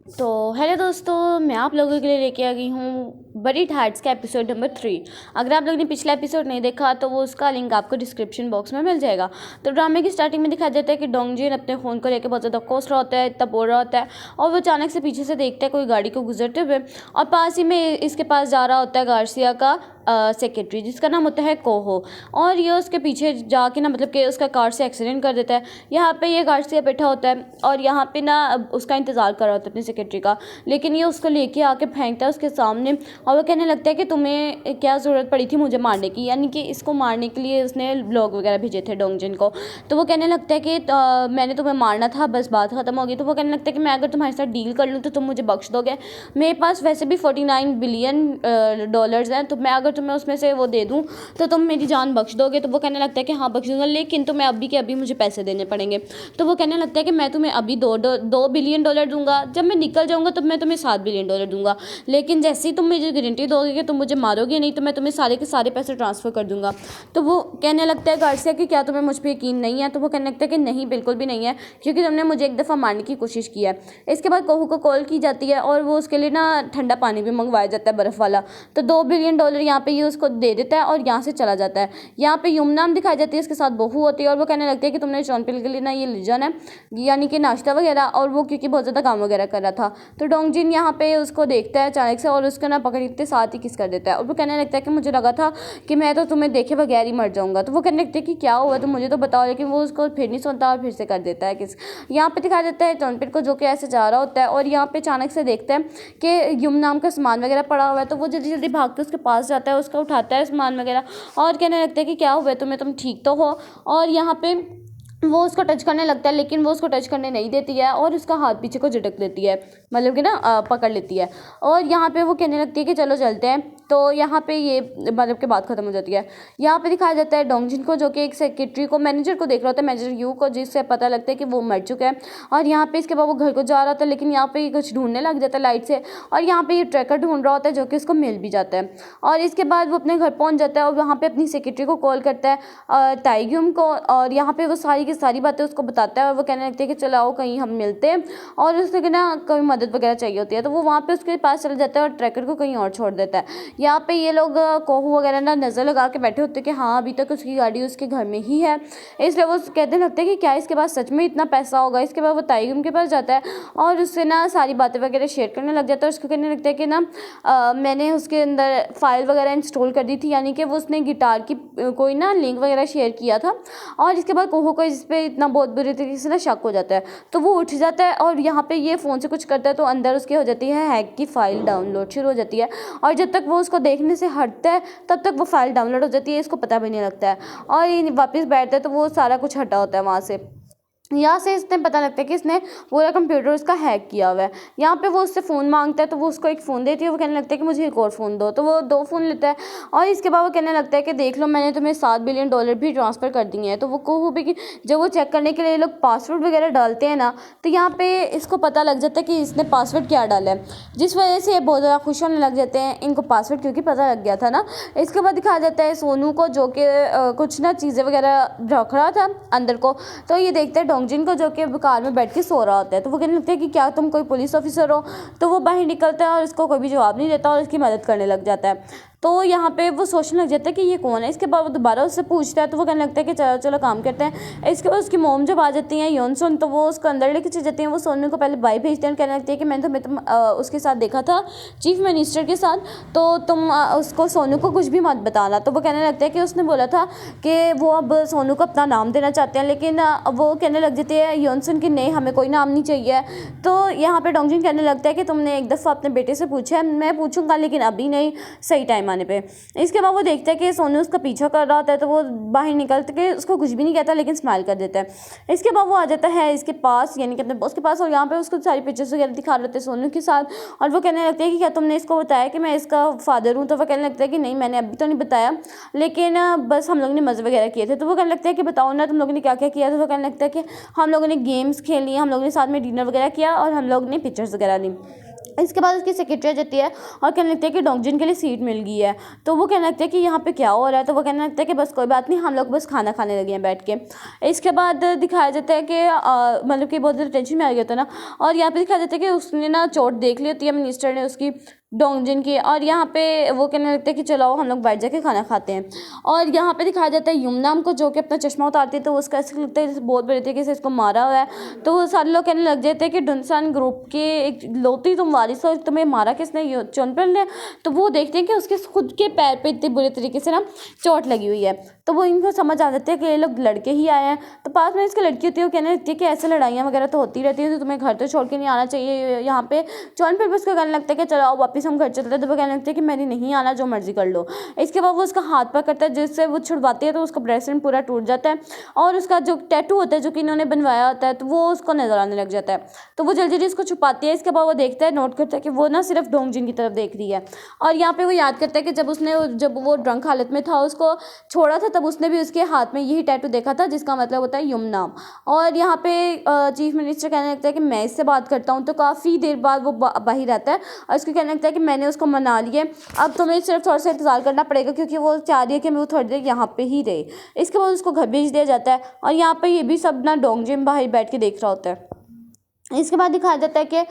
तो हेलो दोस्तों, मैं आप लोगों के लिए लेके आ गई हूँ बड़ी हार्ट्स का एपिसोड नंबर 3। अगर आप लोगों ने पिछला एपिसोड नहीं देखा तो वो उसका लिंक आपको डिस्क्रिप्शन बॉक्स में मिल जाएगा। तो ड्रामे की स्टार्टिंग में दिखाया जाता है कि डोंगजिन अपने फ़ोन को लेकर बहुत ज़्यादा कोस रहा होता है, इतना बोल रहा होता है, और वो अचानक से पीछे से देखता है कोई गाड़ी को गुजरते हुए, और पास ही में इसके पास जा रहा होता है गार्सिया का सेक्रेटरी, जिसका नाम होता है कोहो। और ये उसके पीछे जाके ना, मतलब कि उसका कार से एक्सीडेंट कर देता है। यहाँ पे ये गार्सिया बैठा होता है और यहाँ पे ना उसका इंतज़ार कर रहा होता है अपने सेक्रेटरी का, लेकिन ये उसको लेके आके फेंकता है उसके सामने, और वो कहने लगता है कि तुम्हें क्या ज़रूरत पड़ी थी मुझे मारने की, यानी कि इसको मारने के लिए उसने ब्लॉग वगैरह भेजे थे डोंगजिन को। तो वो कहने लगता है कि मैंने तुम्हें मारना था, बस बात ख़त्म हो गई। तो वो कहने लगता है कि मैं अगर तुम्हारे साथ डील कर लूँ तो तुम मुझे बख्श दोगे, मेरे पास वैसे भी 49 बिलियन डॉलर्स हैं, तो मैं अगर तुम्हें उसमें से वो दे दूँ तो तुम मेरी जान बख्श दोगे। तो वो कहने लगता है कि हाँ बख्श दूंगा, लेकिन तुम्हें अभी के अभी मुझे पैसे देने पड़ेंगे। तो वो कहने लगता है कि मैं तुम्हें अभी 2 बिलियन डॉलर दूंगा, जब मैं निकल जाऊंगा तब मैं तुम्हें 7 बिलियन डॉलर दूंगा, लेकिन जैसे ही तुम मुझे गारंटी दोगे कि तुम मुझे मारोगे नहीं तो मैं तुम्हें सारे के सारे पैसे ट्रांसफ़र कर दूंगा। तो वो कहने लगता है गार्सिया कि क्या तुम्हें मुझ पर यकीन नहीं है? तो वो कहने लगता है कि नहीं, बिल्कुल भी नहीं है, क्योंकि तुमने मुझे एक दफ़ा मारने की कोशिश की है। इसके बाद कोहू को कॉल की जाती है और वो उसके लिए ना ठंडा पानी भी मंगवाया जाता है, बर्फ़ वाला। तो 2 बिलियन डॉलर यहाँ पे ये उसको दे देता है और यहाँ से चला जाता है। यहाँ पे युमनाम दिखाई जाती है, इसके साथ बहू होती है, और वो कहने लगती है कि तुमने चौनपिल के लिए ना ये ले जाना है, यानी कि नाश्ता वगैरह, और वो क्योंकि बहुत ज़्यादा काम वगैरह कर रहा था। तो डोंगजिन यहाँ पे उसको देखता है अचानक से और उसको ना पकड़ के साथ ही किस कर देता है, और वो कहने लगता है कि मुझे लगा था कि मैं तो तुम्हें देखे बगैर ही मर जाऊंगा। तो वो कहने लगता है कि क्या हुआ तो मुझे तो बताओ, लेकिन वो उसको फिर नहीं सुनता और फिर से कर देता है किस। यहाँ पे दिखाया जाता है चौनपिल को, जो कि ऐसे जा रहा होता है और यहाँ पे अचानक से देखता है कि युमनाम का सामान वगैरह पड़ा हुआ है। तो वो जल्दी जल्दी भाग के उसके पास जाता है, उसका उठाता है सामान वगैरह, और कहने लगता है कि क्या हुआ तुम्हें, तुम ठीक तो हो? और यहाँ पे वो उसको टच करने लगता है, लेकिन वो उसको टच करने नहीं देती है और उसका हाथ पीछे को झटक देती है, मतलब कि ना पकड़ लेती है। और यहाँ पे वो कहने लगती है कि चलो चलते हैं। तो यहाँ पे ये मतलब कि बात खत्म हो जाती है। यहाँ पे दिखाया जाता है डोंगजिन को, जो कि एक सेक्रेटरी को, मैनेजर को देख रहा होता है, मैनेजर यू को, जिससे पता लगता है कि वो मर चुका है। और यहाँ पे इसके बाद वो घर को जा रहा था, लेकिन यहाँ पे कुछ ढूंढने लग जाता है लाइट से, और यहाँ पे ये ट्रैकर ढूंढ रहा होता है, जो कि उसको मिल भी जाता है। और इसके बाद वो अपने घर पहुँच जाता है और वहाँ पे अपनी सेक्रेटरी को कॉल करता है, ताइग्यूम को, और यहाँ पे वो सारी की सारी बातें उसको बताता है। और वो कहने लगती है कि चलो आओ कहीं हम मिलते हैं, और उससे ना कोई मदद वगैरह चाहिए होती है। तो वो वहाँ पे उसके पास चला जाता है और ट्रैकर को कहीं और छोड़ देता है। यहाँ पे ये लोग कोहू वगैरह ना नज़र लगा के बैठे होते हैं कि हाँ अभी तक उसकी गाड़ी उसके घर में ही है, इसलिए वो कहते लगते हैं कि क्या इसके पास सच में इतना पैसा होगा। इसके बाद वो ताइगुम के पास जाता है और उससे ना सारी बातें वगैरह शेयर करने लग जाता है। उसको कहने लगता है कि ना मैंने उसके अंदर फाइल वगैरह इंस्टॉल कर दी थी, यानी कि वो उसने गिटार की कोई ना लिंक वगैरह शेयर किया था। और इसके बाद कोहू को इस पर इतना बहुत बुरी तरीके से ना शक हो जाता है, तो वो उठ जाता है और यहाँ पे ये फ़ोन से कुछ करता है, तो अंदर उसके हो जाती है हैक की फ़ाइल डाउनलोड शुरू हो जाती है। और जब तक वो उसको देखने से हटता है तब तक वो फाइल डाउनलोड हो जाती है, इसको पता भी नहीं लगता है। और ये वापस बैठता है तो वो सारा कुछ हटा होता है वहाँ से। यहाँ से इसने पता लगता है कि इसने पूरा कंप्यूटर उसका हैक किया हुआ है। यहाँ पे वो उससे फ़ोन मांगता है, तो वो उसको एक फ़ोन देती है। वो कहने लगता है कि मुझे एक और फ़ोन दो, तो वो 2 फ़ोन लेता है। और इसके बाद वो कहने लगता है कि देख लो मैंने तुम्हें 7 बिलियन डॉलर भी ट्रांसफ़र कर दिए हैं। तो वो कोहू भी कि जब वो चेक करने के लिए लोग पासवर्ड वगैरह डालते हैं ना, तो यहाँ पे इसको पता लग जाता है कि इसने पासवर्ड क्या डाला है, जिस वजह से ये बहुत ज़्यादा खुश होने लग जाते हैं इनको पासवर्ड क्योंकि पता लग गया था ना। इसके बाद दिखाया जाता है सोनू को, जो कि कुछ ना चीज़ें वगैरह रख रहा था अंदर को। तो ये देखते हैं डोंगजिन को, जो कि कार में बैठ के सो रहा होता है। तो वो कहने लगता है कि क्या तुम कोई पुलिस ऑफिसर हो? तो वो बाहर निकलता है और उसको कोई भी जवाब नहीं देता और उसकी मदद करने लग जाता है। तो यहाँ पे वो सोचने लग जाता है कि ये कौन है। इसके बाद वो दोबारा उससे पूछता है, तो वो कहने लगता है कि चलो चलो काम करते हैं। इसके बाद उसकी मोम जब आ जाती हैं योनसुन, तो वो उसको अंदर लेके चली जाती हैं। वो सोनू को पहले बाई भेजते हैं, कहने लगती है कि मैंने तुम उसके साथ देखा था, चीफ मिनिस्टर के साथ, तो तुम उसको सोनू को कुछ भी मत बताना। तो वो कहने लगता है कि उसने बोला था कि वो अब सोनू को अपना नाम देना चाहते हैं, लेकिन वो कहने लग जाती है योनसुन कि नहीं हमें कोई नाम नहीं चाहिए। तो यहाँ पे डोंगजिन कहने लगता है कि तुमने एक दफ़ा अपने बेटे से पूछा है, मैं पूछूंगा लेकिन अभी नहीं, सही टाइम आने पे। इसके बाद वो देखता है कि सोनू उसका पीछा कर रहा होता है, तो वो बाहर निकल के उसको कुछ भी नहीं कहता लेकिन स्माइल कर देता है। इसके बाद वो आ जाता है इसके पास, यानी कि अपने बॉस के पास, और यहाँ पे उसको सारी पिक्चर्स वगैरह दिखा रहे थे सोनू के साथ। और वो कहने लगते हैं कि क्या तुमने इसको बताया कि मैं इसका फादर हूँ? तो वो कहने लगता है कि नहीं मैंने अभी तो नहीं बताया, लेकिन बस हम लोगों ने मज़े वगैरह किए थे। तो वो कहने लगता है कि बताओ ना तुम लोगों ने क्या क्या किया। तो वो कहने लगता है कि हम लोगों ने गेम्स खेली, हम लोगों ने साथ में डिनर वगैरह किया और हम लोग ने पिक्चर्स वगैरह ली। इसके बाद उसकी सेक्रेटरी आ जाती है और कहने लगती है कि डोंगजिन के लिए सीट मिल गई है। तो वो कहने लगता है कि यहाँ पे क्या हो रहा है। तो वो कहने लगता है कि बस कोई बात नहीं, हम लोग बस खाना खाने लगे हैं बैठ के। इसके बाद दिखाया जाता है कि मतलब कि बहुत ज़्यादा टेंशन में आ गया था ना, और यहाँ पे दिखाया जाता है कि उसने ना चोट देख ली होती है मिनिस्टर ने उसकी, डोंगजिन की, और यहाँ पे वो कहने लगता है कि चलो हम लोग बैठ जाके खाना खाते हैं। और यहाँ पे दिखाया जाता है युमनाम को, जो कि अपना चश्मा उतारती है, तो उसका ऐसा लगता है जैसे बहुत बड़े तरीके से इसको मारा हुआ है। तो वो सारे लोग कहने लग जाते हैं कि डुनसान ग्रुप के एक लौती तुम वारिस हो, तुम्हें मारा किसने, चोनपल ने। तो वो देखते हैं कि उसके खुद के पैर पे इतने बुरे तरीके से ना चोट लगी हुई है। तो वो इनको समझ आ जाती है कि ये लोग लड़के ही आए हैं। तो पास में इसकी लड़की होती है, वो कहने लगती है कि ऐसे लड़ाइयाँ वगैरह तो होती रहती हैं, तो तुम्हें घर तो छोड़ के नहीं आना चाहिए यहाँ पे। चोनपल भी उसको कहने लगता है कि चलो आओ वापस हम घर चलते हैं। तो वो कहने लगता है कि मैंने नहीं आना, जो मर्जी कर लो। इसके बाद वो उसका हाथ पकड़ता है, जिससे वो छुड़वाती है तो उसका ब्रेसलेट पूरा टूट जाता है, और उसका जो टैटू होता है जो कि इन्होंने बनवाया होता है तो वो उसको नजर आने लग जाता है। तो वो जल्दी जल्दी उसको छुपाती है। इसके बाद वो देखता है, नोट करता है कि वो ना सिर्फ डोंगजिन की तरफ देख रही है। और यहाँ पे वो याद करता है कि जब वो ड्रंक हालत में था, उसको छोड़ा था, तब उसने भी उसके हाथ में यही टैटू देखा था, जिसका मतलब होता है युमनाम। और यहाँ पे चीफ मिनिस्टर कहने लगता है कि मैं इससे बात करता हूँ। तो काफ़ी देर बाद वो बाहर रहता है और उसको कहने लगता है कि मैंने उसको मना लिए, अब तुम्हें सिर्फ थोड़ा सा इंतजार करना पड़ेगा, क्योंकि वो चाह रही है कि वो थोड़ी देर यहाँ पे ही रहे। इसके बाद उसको घर भेज दिया जाता है, और यहाँ पे ये भी सब ना डोंगजिन बाहर बैठ के देख रहा होता है। इसके बाद दिखाया जाता है कि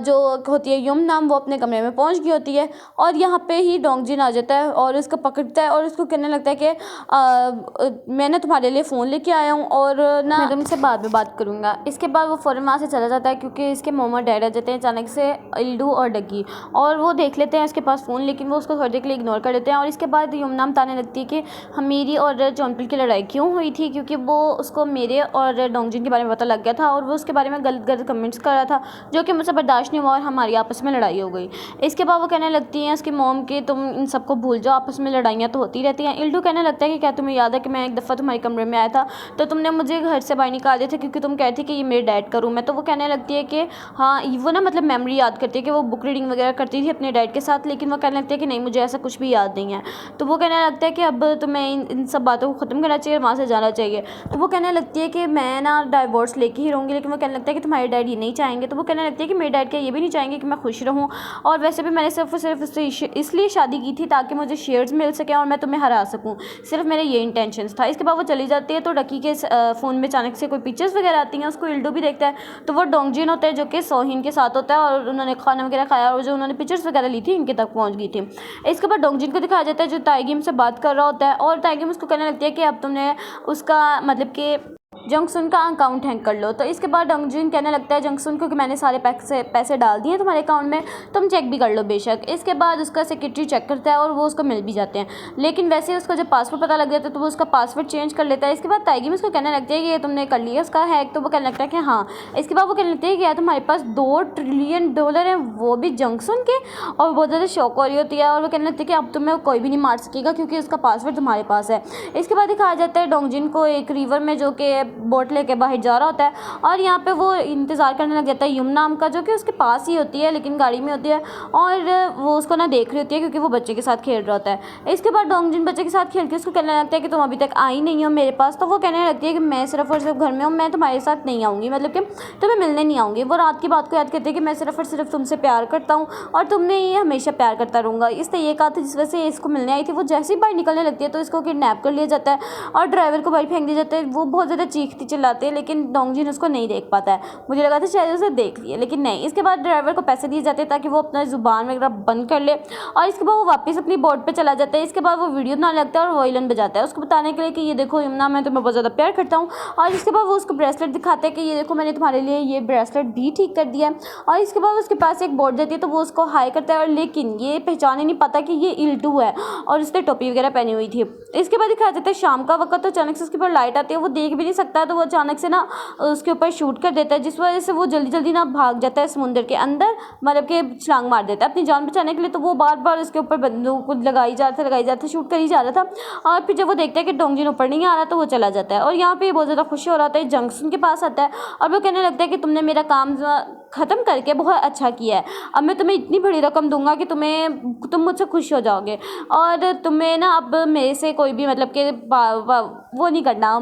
जो होती है युमनाम, वो अपने कमरे में पहुंच गई होती है, और यहाँ पे ही डोंगजिन आ जाता है और उसको पकड़ता है और उसको कहने लगता है कि मैंने तुम्हारे लिए फ़ोन लेके आया हूँ और ना मैं तुमसे बाद में बात करूँगा। इसके बाद वो फ़ौरन वहाँ से चला जाता है, क्योंकि इसके मोमा डैड आ जाते हैं अचानक से, इल्डू और डग्गी, और वो देख लेते हैं उसके पास फ़ोन, लेकिन वो उसको थोड़ी देर के लिए इग्नोर कर देते हैं। और इसके बाद युमनाम ताने लगती है कि मेरी और चोनपल की लड़ाई क्यों हुई थी, क्योंकि वो उसको मेरे और डोंगजिन के बारे में पता लग गया था, और वो उसके बारे में गलत गलत कमेंट्स कर रहा था, जो कि मुझसे बर्दाश्त नहीं हुआ और हमारी आपस में लड़ाई हो गई। इसके बाद वो कहने लगती हैं उसकी मॉम कि तुम इन सबको भूल जाओ, आपस में लड़ाइयाँ तो होती रहती हैं। इल्डू कहने लगता है कि क्या तुम्हें याद है कि मैं एक दफ़ा तुम्हारे कमरे में आया था, तो तुमने मुझे घर से बाहर निकाल दिया था, क्योंकि तुम कहती थी कि ये मेरे डैड का रूम है। तो वो कहने लगती है कि हाँ, वो ना मतलब मेमोरी याद करती है कि वो बुक रीडिंग वगैरह करती थी अपने डैड के साथ, लेकिन वो कहने लगती है कि नहीं, मुझे ऐसा कुछ भी याद नहीं है। तो वो कहने लगता है कि अब तुम्हें इन सब बातों को ख़त्म करना चाहिए और वहाँ से जाना चाहिए। तो वो कहने लगती है कि मैं ना डाइवोर्स लेके ही रहूँगी, लेकिन वो कहने लगता है कि तुम्हारे डैड ये नहीं चाहेंगे। तो वो कहने लगती है कि मेरे डैड क्या ये भी नहीं चाहेंगे कि मैं खुश रहूँ, और वैसे भी मैंने सिर्फ उससे इसलिए शादी की थी ताकि मुझे शेयर्स मिल सकें और मैं तुम्हें हरा सकूँ, सिर्फ मेरे ये इंटेंशंस था। इसके बाद वो चली जाती है, तो डकी के फ़ोन में अचानक से कोई पिक्चर्स वगैरह आती हैं, उसको इल्डू भी देखता है। तो वो डोंगजिन होता है जो कि सोहिन के साथ होता है, और उन्होंने खाना वगैरह खाया, और जो उन्होंने पिक्चर्स वगैरह ली थी इनके तक पहुँच गई थी। इसके बाद डोंगजिन को दिखाया जाता है जो ताइगिम से बात कर रहा होता है, और ताइगिम उसको कहने लगती है कि अब तुमने उसका मतलब कि जंगसुन का अकाउंट हैक कर लो। तो इसके बाद डोंगजिन कहने लगता है जंगसुन को कि मैंने सारे पैसे डाल दिए तुम्हारे अकाउंट में, तुम चेक भी कर लो बेशक। इसके बाद उसका सेक्रेटरी चेक करता है और वो उसको मिल भी जाते हैं, लेकिन वैसे ही उसका जब पासवर्ड पता लग जाता है तो वो उसका पासवर्ड चेंज कर लेता है। इसके बाद ताइगिम उसको कहने लगती है कि ये तुमने कर लिया उसका हैक। तो वो कहने लगता है कि हाँ। इसके बाद वो कहने लगती है कि यार तुम्हारे पास $2 ट्रिलियन हैं, वो भी जंगसुन के, और बहुत ज़्यादा शौक हो रही होती है, और वो कहने लगती है कि अब तुम्हें कोई भी नहीं मार सकेगा क्योंकि उसका पासवर्ड तुम्हारे पास है। इसके बाद दिखाया जाता है डोंगजिन को एक रिवर में, जो कि बोट लेके बाहर जा रहा होता है, और यहाँ पे वो इंतज़ार करने लग जाता है युमनाम का, जो कि उसके पास ही होती है लेकिन गाड़ी में होती है, और वो उसको ना देख रही होती है क्योंकि वो बच्चे के साथ खेल रहा होता है। इसके बाद डोंगजिन बच्चे के साथ खेल के उसको कहने लगता है कि तुम अभी तक आई नहीं हो मेरे पास। तो वो कहने लगती है कि मैं सिर्फ और सिर्फ घर में हूँ, मैं तुम्हारे साथ नहीं आऊँगी, मतलब कि तुम्हें मिलने नहीं आऊँगी। वो रात की बात को याद करती है कि मैं सिर्फ और सिर्फ तुमसे प्यार करता हूँ और तुमने ये हमेशा प्यार करता रहूँगा। इसने ये कहा था जिस वजह से इसको मिलने आई थी। वो जैसे ही बाहर निकलने लगती है तो इसको किडनैप कर लिया जाता है और ड्राइवर को बाहर फेंक दिया जाता है। वो बहुत ज़्यादा चीखती चिल्लाती है, लेकिन डोंगजिन उसको नहीं देख पाता है। मुझे लगा था शायद उसे देख लिया, लेकिन नहीं। इसके बाद ड्राइवर को पैसे दिए जाते हैं ताकि वो अपना ज़ुबान वगैरह बंद कर ले, और इसके बाद वो वापस अपनी बोट पे चला जाता है। इसके बाद वो वीडियो बनाने लगता है और वायलिन बजाता है उसको बताने के लिए कि ये देखो यमुना, मैं तुम्हें बहुत ज़्यादा प्यार करता हूँ। और इसके बाद वो उसको ब्रेसलेट दिखाते हैं कि ये देखो मैंने तुम्हारे लिए ये ब्रेसलेट भी ठीक कर दिया है। और इसके बाद उसके पास एक बोट जाती है तो वो उसको हाई करता है, और लेकिन ये पहचान ही नहीं पाता कि ये इल्टू है, और उसने टोपी वगैरह पहनी हुई थी। इसके बाद दिखाया जाता है शाम का वक्त, तो अचानक से उसके ऊपर लाइट आती है, वो देख भी नहीं सकता, तो वो अचानक से ना उसके ऊपर शूट कर देता है, जिस वजह से वो जल्दी जल्दी ना भाग जाता है समुद्र के अंदर, मतलब कि छलांग मार देता है अपनी जान बचाने के लिए। तो वो बार बार उसके ऊपर बंदूक लगाई जाता शूट कर ही जा रहा था, और फिर जब वो देखता है कि डोंगजिन ऊपर नहीं आ रहा तो वो चला जाता है। और यहाँ पे बहुत ज़्यादा खुशी हो रहा था, जंगसुन के पास आता है और वो कहने लगता है कि तुमने मेरा काम ख़त्म करके बहुत अच्छा किया है। अब मैं तुम्हें इतनी बड़ी रकम दूंगा कि तुम मुझसे खुश हो जाओगे और तुम्हें ना अब मेरे से कोई भी मतलब कि वो नहीं करना,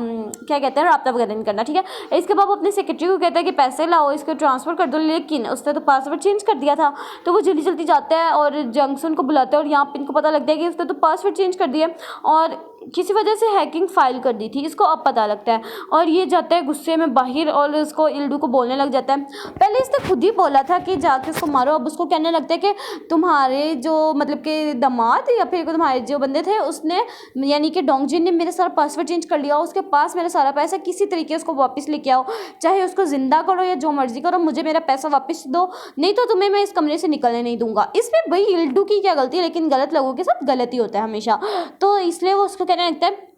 क्या कहते हैं, रब्ता वगैरह नहीं करना, ठीक है। इसके बाद वो अपने सेक्रेटरी को कहता है कि पैसे लाओ, इसको ट्रांसफ़र कर दो, लेकिन उसने तो पासवर्ड चेंज कर दिया था। तो वो जल्दी जल्दी जाता है और जंक्शन को बुलाता है और यहाँ पे इनको पता लगता है कि उसने तो पासवर्ड चेंज कर दिया और किसी वजह से हैकिंग फाइल कर दी थी, इसको अब पता लगता है। और ये जाता है गुस्से में बाहर और उसको इल्डू को बोलने लग जाता है। पहले इसने खुद ही बोला था कि जाके उसको मारो, अब उसको कहने लगता है कि तुम्हारे जो मतलब कि दामाद या फिर तुम्हारे जो बंदे थे उसने यानी कि डोंगजिन ने मेरा सारा पासवर्ड चेंज कर लिया, उसके पास मेरा सारा पैसा, किसी तरीके उसको वापस लेके आओ, चाहे उसको ज़िंदा करो या जो मर्जी करो, मुझे मेरा पैसा वापस दो, नहीं तो तुम्हें मैं इस कमरे से निकलने नहीं दूंगा। इसमें भाई इल्डू की क्या गलती है, लेकिन गलत लोगों के साथ गलती होता है हमेशा। तो इसलिए वो उसको कहने लगता है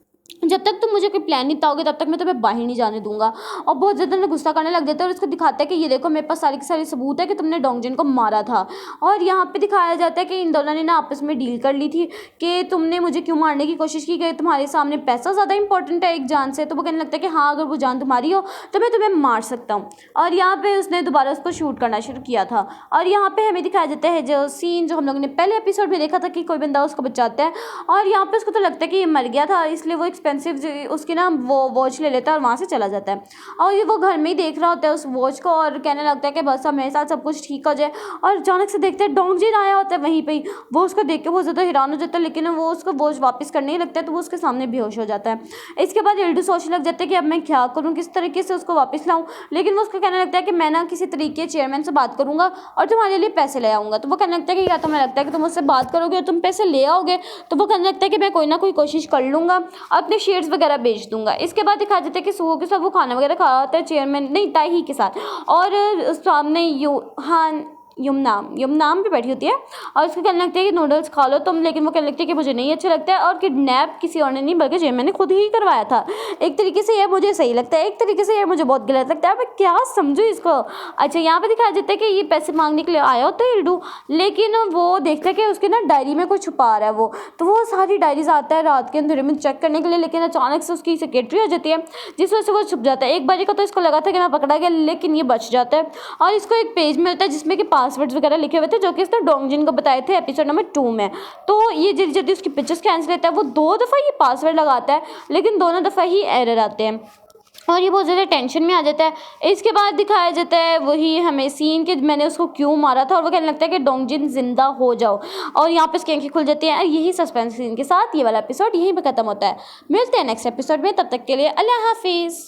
जब तक तुम मुझे कोई प्लान नहीं बताओगे तब तक मैं तुम्हें बाहर नहीं जाने दूंगा। और बहुत ज़्यादा ना गुस्सा करने लग जाता है और उसको दिखाता है कि ये देखो मेरे पास सारी की सारी सबूत है कि तुमने डोंगजिन को मारा था। और यहाँ पे दिखाया जाता है कि इन दोनों ने ना आपस में डील कर ली थी कि तुमने मुझे क्यों मारने की कोशिश की, कि तुम्हारे सामने पैसा ज़्यादा इंपॉर्टेंट है एक जान से। तो वो कहने लगता है कि हाँ, अगर वो जान तुम्हारी हो तो मैं तुम्हें मार सकता हूँ। और यहाँ पर उसने दोबारा उसको शूट करना शुरू किया था। और यहाँ पर हमें दिखाया जाता है जो सीन जो हम लोगों ने पहले एपिसोड में देखा था कि कोई बंदा उसको बचाता है और यहाँ पर उसको तो लगता है कि ये मर गया था, इसलिए वो एक्सपेंसिव उसकी ना वो वॉच ले लेता है और वहाँ से चला जाता है। और ये वो घर में ही देख रहा होता है उस वॉच को और कहने लगता है कि बस अब मेरे साथ सब कुछ ठीक हो जाए। और अचानक से देखते हैं डोंगजिन आया होता है वहीं पे ही। वो उसको देख के बहुत ज़्यादा हैरान हो जाता है, लेकिन वो उसको वॉच वापस करने ही लगता है तो वो उसके सामने बेहोश हो जाता है। इसके बाद इल्डू सोचने लग जाता है कि अब मैं क्या करूँ, किस तरीके से उसको वापस लाऊँ। लेकिन वो उसको कहने लगता है कि मैं ना किसी तरीके चेयरमैन से बात करूँगा और तुम्हारे लिए पैसे ले आऊँगा। तो वो कहने लगता है कि या तुम्हें लगता है कि तुम उससे बात करोगे और तुम पैसे ले आओगे, तो वो कहने लगता है कि मैं कोई ना कोई कोशिश कर लूँगा, अपने शेयर्स वगैरह बेच दूंगा। इसके बाद दिखा देते हैं कि सुबह के साथ वो खाना वगैरह खा रहा होता है चेयरमैन नहीं ताही के साथ और सामने युमनाम भी बैठी होती है और उसको कहने लगता है कि नूडल्स खा लो तुम, लेकिन वो कहने लगती है कि मुझे नहीं अच्छा लगता है और किडनैप किसी और ने नहीं बल्कि चेयरमैन ने खुद ही करवाया था। एक तरीके से ये मुझे सही लगता है, एक तरीके से ये मुझे बहुत गलत लगता है, मैं क्या समझूँ इसको। अच्छा, यहाँ पे दिखाया जाता है कि ये पैसे मांगने के लिए आया होता है इल्डू, लेकिन वो देखता है कि उसकी ना डायरी में कोई छुपा रहा है वो, तो वो सारी डायरीज आता है रात के अंधेरे में चेक करने के लिए, लेकिन अचानक से उसकी सेक्रेटरी आ जाती है जिस वजह से वो छुप जाता है। एक बारी का तो इसको लगा था कि मैं पकड़ा गया, लेकिन ये बच जाता है और इसको एक पेज मिलता है जिसमें कि पासवर्ड्स वगैरह लिखे थे जो कि इसने डोंगजिन को बताए थे एपिसोड नंबर 2 में। तो ये जल्दी जल्दी उसकी पिक्चर्स कैंसिल लेता है, वो 2 दफ़ा ये पासवर्ड लगाता है लेकिन दोनों दफ़ा ही एरर आते हैं और ये बहुत ज़्यादा टेंशन में आ जाता है। इसके बाद दिखाया जाता है वही हमें सीन कि मैंने उसको क्यों मारा था और वो कहने लगता है कि डोंगजिन जिंदा हो जाओ और यहाँ पे उसकी आंखें खुल जाती हैं। यही सस्पेंस सीन के साथ ये वाला एपिसोड यहीं पे ख़त्म होता है। मिलते हैं नेक्स्ट एपिसोड में, तब तक के लिए अल्लाह हाफिज़।